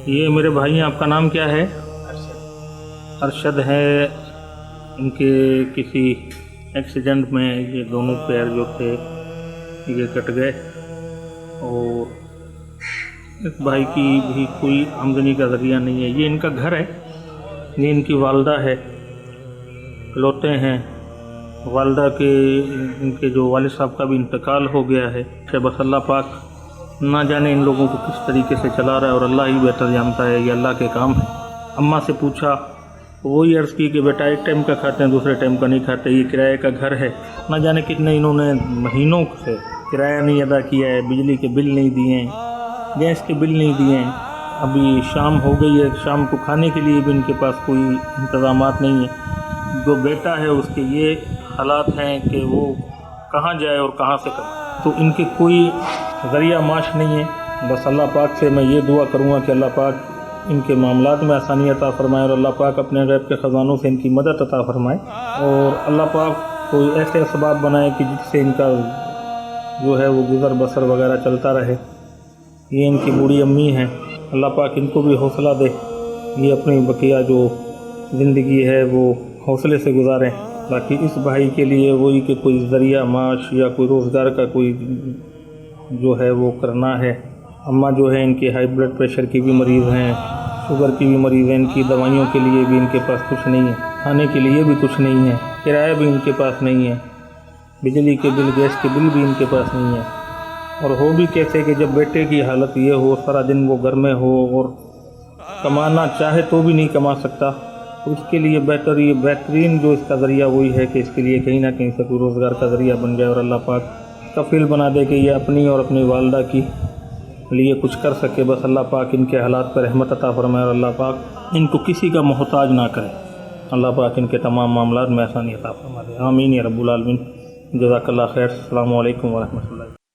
یہ میرے بھائی آپ کا نام کیا ہے؟ ارشد ہے۔ ان کے کسی ایکسیڈنٹ میں یہ دونوں پیر جو تھے یہ کٹ گئے، اور اس بھائی کی بھی کوئی آمدنی کا ذریعہ نہیں ہے۔ یہ ان کا گھر ہے، یہ ان کی والدہ ہے، لوتے ہیں۔ والدہ کے ان کے جو والد صاحب کا بھی انتقال ہو گیا ہے۔ بس اللہ پاک نہ جانے ان لوگوں کو کس طریقے سے چلا رہا ہے، اور اللہ ہی بہتر جانتا ہے، یہ اللہ کے کام ہے۔ اماں سے پوچھا، وہی عرض کی کہ بیٹا ایک ٹائم کا کھاتے ہیں، دوسرے ٹائم کا نہیں کھاتے۔ یہ کرائے کا گھر ہے، نہ جانے کتنے انہوں نے مہینوں سے کرایہ نہیں ادا کیا ہے، بجلی کے بل نہیں دیے ہیں، گیس کے بل نہیں دیے ہیں۔ ابھی شام ہو گئی ہے، شام کو کھانے کے لیے بھی ان کے پاس کوئی انتظامات نہیں ہے۔ جو بیٹا ہے اس کے یہ حالات ہیں کہ وہ کہاں جائے اور کہاں سے کرے، تو ان کے کوئی ذریعہ معاش نہیں ہے۔ بس اللہ پاک سے میں یہ دعا کروں گا کہ اللہ پاک ان کے معاملات میں آسانی عطا فرمائے، اور اللہ پاک اپنے غیب کے خزانوں سے ان کی مدد عطا فرمائے، اور اللہ پاک کوئی ایسے اسباب بنائے کہ جس سے ان کا جو ہے وہ گزر بسر وغیرہ چلتا رہے۔ یہ ان کی بوڑھی امی ہیں، اللہ پاک ان کو بھی حوصلہ دے، یہ اپنی بقیہ جو زندگی ہے وہ حوصلے سے گزاریں۔ باقی اس بھائی کے لیے وہی کہ کوئی ذریعہ معاش یا کوئی روزگار کا کوئی جو ہے وہ کرنا ہے۔ اماں جو ہے ان کی ہائی بلڈ پریشر کی بھی مریض ہیں، شوگر کی بھی مریض ہیں، ان کی دوائیوں کے لیے بھی ان کے پاس کچھ نہیں ہے، کھانے کے لیے بھی کچھ نہیں ہے، کرایہ بھی ان کے پاس نہیں ہے، بجلی کے بل گیس کے بل بھی ان کے پاس نہیں ہے۔ اور ہو بھی کیسے کہ جب بیٹے کی حالت یہ ہو، سارا دن وہ گھر میں ہو اور کمانا چاہے تو بھی نہیں کما سکتا، تو اس کے لیے بہترین جو اس کا ذریعہ وہی ہے کہ اس کے لیے کہیں نہ کہیں سے کوئی روزگار کا ذریعہ بن جائے، اور اللہ پاک کفیل بنا دے کہ یہ اپنی اور اپنی والدہ کی لیے کچھ کر سکے۔ بس اللہ پاک ان کے حالات پر رحمت عطا فرمائے، اور اللہ پاک ان کو کسی کا محتاج نہ کرے۔ اللہ پاک ان کے تمام معاملات میں آسانی عطا فرما دے۔ آمین یا رب العالمین۔ جزاک اللہ خیر۔ السلام علیکم ورحمۃ اللہ۔